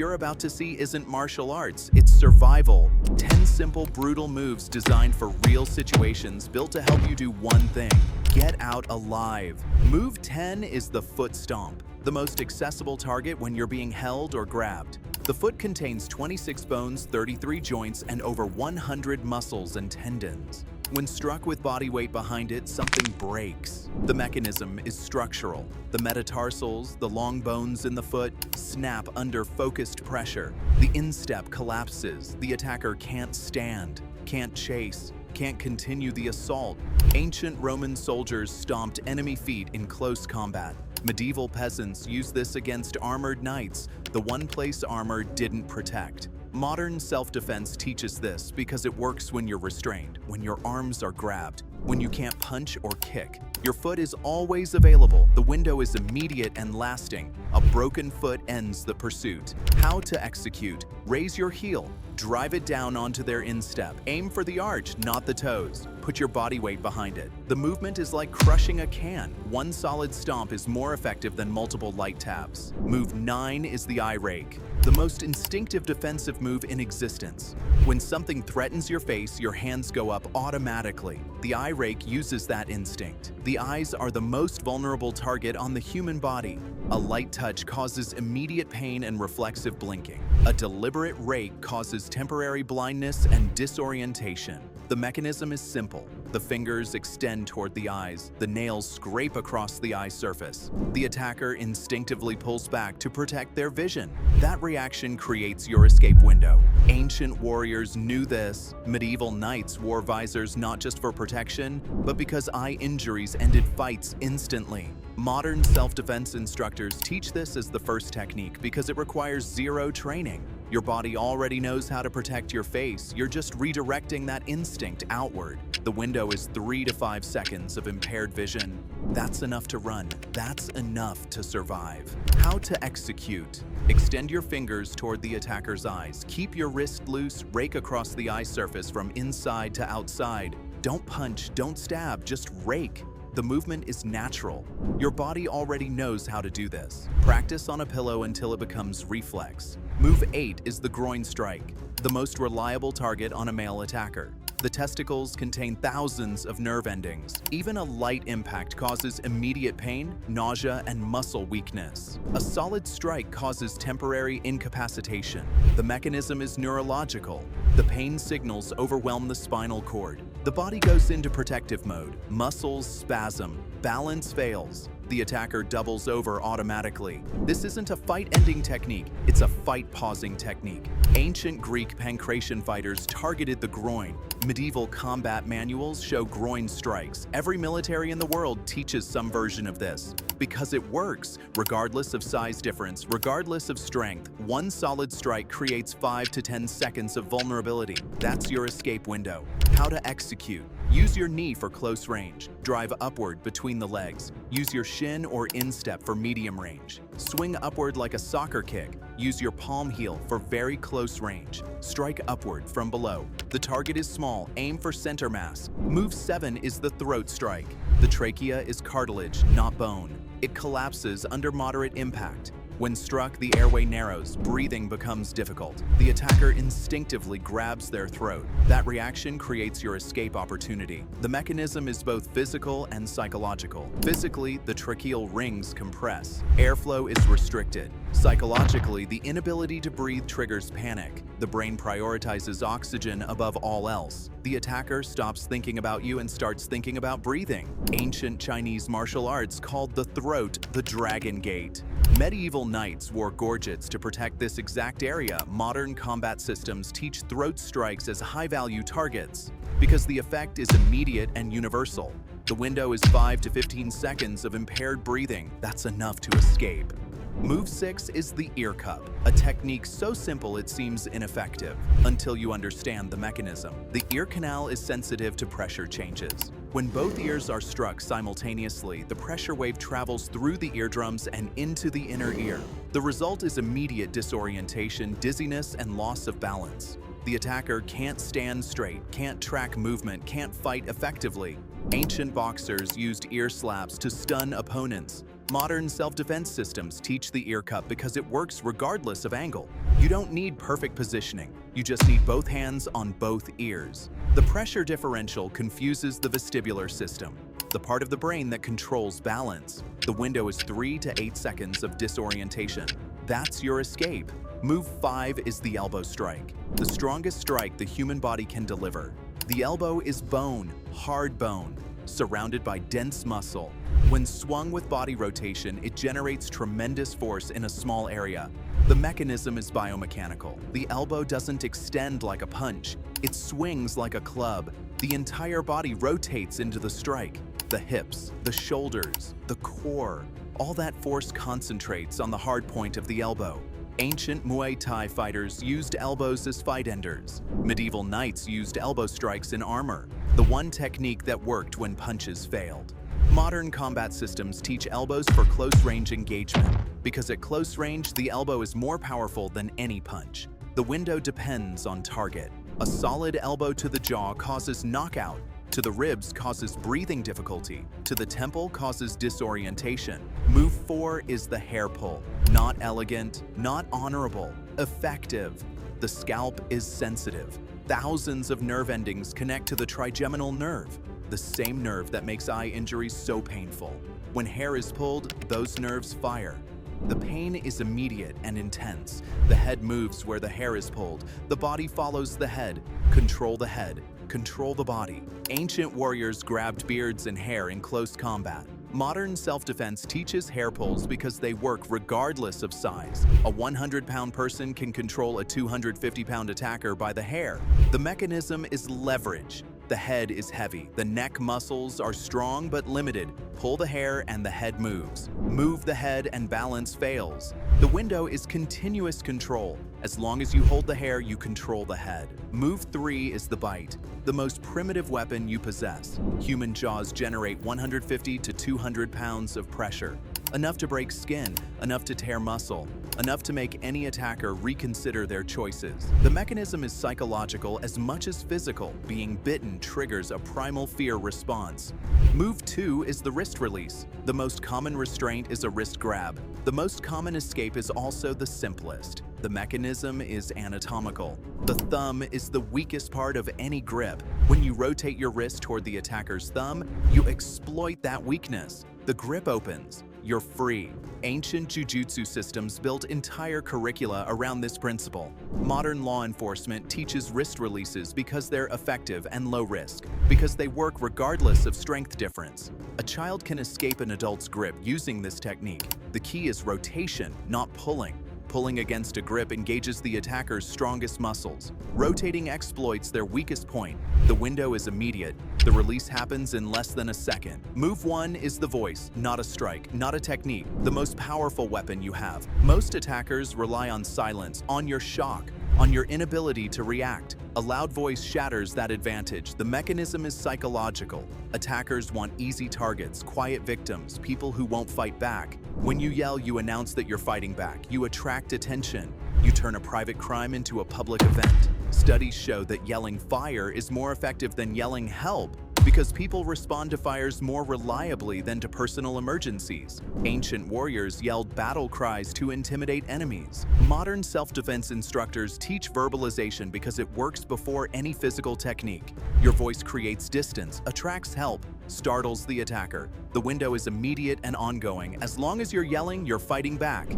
you're about to see isn't martial arts, it's survival. 10 simple, brutal moves designed for real situations, built to help you do one thing: get out alive. Move 10 is the foot stomp, the most accessible target when you're being held or grabbed. The foot contains 26 bones, 33 joints, and over 100 muscles and tendons. When struck with body weight behind it, something breaks. The mechanism is structural. The metatarsals, the long bones in the foot, snap under focused pressure. The instep collapses. The attacker can't stand, can't chase, can't continue the assault. Ancient Roman soldiers stomped enemy feet in close combat. Medieval peasants used this against armored knights, the one place armor didn't protect. Modern self-defense teaches this because it works when you're restrained, when your arms are grabbed, when you can't punch or kick. Your foot is always available. The window is immediate and lasting. A broken foot ends the pursuit. How to execute: raise your heel, drive it down onto their instep. Aim for the arch, not the toes. Put your body weight behind it. The movement is like crushing a can. One solid stomp is more effective than multiple light taps. Move 9 is the eye rake, the most instinctive defensive move in existence. When something threatens your face, your hands go up automatically. The eye rake uses that instinct. The eyes are the most vulnerable target on the human body. A light touch causes immediate pain and reflexive blinking. A deliberate rake causes temporary blindness and disorientation. The mechanism is simple. The fingers extend toward the eyes. The nails scrape across the eye surface. The attacker instinctively pulls back to protect their vision. That reaction creates your escape window. Ancient warriors knew this. Medieval knights wore visors not just for protection, but because eye injuries ended fights instantly. Modern self-defense instructors teach this as the first technique because it requires zero training. Your body already knows how to protect your face. You're just redirecting that instinct outward. The window is 3 to 5 seconds of impaired vision. That's enough to run. That's enough to survive. How to execute: extend your fingers toward the attacker's eyes. Keep your wrist loose. Rake across the eye surface from inside to outside. Don't punch, don't stab, just rake. The movement is natural. Your body already knows how to do this. Practice on a pillow until it becomes reflex. Move 8 is the groin strike, the most reliable target on a male attacker. The testicles contain thousands of nerve endings. Even a light impact causes immediate pain, nausea, and muscle weakness. A solid strike causes temporary incapacitation. The mechanism is neurological. The pain signals overwhelm the spinal cord. The body goes into protective mode. Muscles spasm. Balance fails. The attacker doubles over automatically. This isn't a fight-ending technique, it's a fight-pausing technique. Ancient Greek pancration fighters targeted the groin. Medieval combat manuals show groin strikes. Every military in the world teaches some version of this. Because it works, regardless of size difference, regardless of strength. One solid strike creates 5 to 10 seconds of vulnerability. That's your escape window. How to execute: use your knee for close range. Drive upward between the legs. Use your shin or instep for medium range. Swing upward like a soccer kick. Use your palm heel for very close range. Strike upward from below. The target is small. Aim for center mass. Move 7 is the throat strike. The trachea is cartilage, not bone. It collapses under moderate impact. When struck, the airway narrows, breathing becomes difficult. The attacker instinctively grabs their throat. That reaction creates your escape opportunity. The mechanism is both physical and psychological. Physically, the tracheal rings compress. Airflow is restricted. Psychologically, the inability to breathe triggers panic. The brain prioritizes oxygen above all else. The attacker stops thinking about you and starts thinking about breathing. Ancient Chinese martial arts called the throat the dragon gate. Medieval knights wore gorgets to protect this exact area. Modern combat systems teach throat strikes as high-value targets because the effect is immediate and universal. The window is 5 to 15 seconds of impaired breathing. That's enough to escape. Move 6 is the ear cup, a technique so simple it seems ineffective until you understand the mechanism. The ear canal is sensitive to pressure changes. When both ears are struck simultaneously, the pressure wave travels through the eardrums and into the inner ear. The result is immediate disorientation, dizziness, and loss of balance. The attacker can't stand straight, can't track movement, can't fight effectively. Ancient boxers used ear slaps to stun opponents. Modern self-defense systems teach the ear cup because it works regardless of angle. You don't need perfect positioning, you just need both hands on both ears. The pressure differential confuses the vestibular system, the part of the brain that controls balance. The window is 3 to 8 seconds of disorientation. That's your escape. Move 5 is the elbow strike, the strongest strike the human body can deliver. The elbow is bone, hard bone, surrounded by dense muscle. When swung with body rotation, it generates tremendous force in a small area. The mechanism is biomechanical. The elbow doesn't extend like a punch. It swings like a club. The entire body rotates into the strike. The hips, the shoulders, the core, all that force concentrates on the hard point of the elbow. Ancient Muay Thai fighters used elbows as fight enders. Medieval knights used elbow strikes in armor, the one technique that worked when punches failed. Modern combat systems teach elbows for close-range engagement, because at close range, the elbow is more powerful than any punch. The window depends on target. A solid elbow to the jaw causes knockout, to the ribs causes breathing difficulty, to the temple causes disorientation. Move 4 is the hair pull. Not elegant, not honorable, effective. The scalp is sensitive. Thousands of nerve endings connect to the trigeminal nerve, the same nerve that makes eye injuries so painful. When hair is pulled, those nerves fire. The pain is immediate and intense. The head moves where the hair is pulled. The body follows the head. Control the head. Control the body. Ancient warriors grabbed beards and hair in close combat. Modern self-defense teaches hair pulls because they work regardless of size. A 100-pound person can control a 250-pound attacker by the hair. The mechanism is leverage. The head is heavy. The neck muscles are strong but limited. Pull the hair and the head moves. Move the head and balance fails. The window is continuous control. As long as you hold the hair, you control the head. Move 3 is the bite, the most primitive weapon you possess. Human jaws generate 150 to 200 pounds of pressure. Enough to break skin, enough to tear muscle, enough to make any attacker reconsider their choices. The mechanism is psychological as much as physical. Being bitten triggers a primal fear response. Move 2 is the wrist release. The most common restraint is a wrist grab. The most common escape is also the simplest. The mechanism is anatomical. The thumb is the weakest part of any grip. When you rotate your wrist toward the attacker's thumb, you exploit that weakness. The grip opens. You're free. Ancient jujutsu systems built entire curricula around this principle. Modern law enforcement teaches wrist releases because they're effective and low risk, because they work regardless of strength difference. A child can escape an adult's grip using this technique. The key is rotation, not pulling. Pulling against a grip engages the attacker's strongest muscles. Rotating exploits their weakest point. The window is immediate. The release happens in less than a second. Move 1 is the voice, not a strike, not a technique, the most powerful weapon you have. Most attackers rely on silence, on your shock, on your inability to react. A loud voice shatters that advantage. The mechanism is psychological. Attackers want easy targets, quiet victims, people who won't fight back. When you yell, you announce that you're fighting back. You attract attention. You turn a private crime into a public event. Studies show that yelling fire is more effective than yelling help because people respond to fires more reliably than to personal emergencies. Ancient warriors yelled battle cries to intimidate enemies. Modern self-defense instructors teach verbalization because it works before any physical technique. Your voice creates distance, attracts help, startles the attacker. The window is immediate and ongoing. As long as you're yelling, you're fighting back.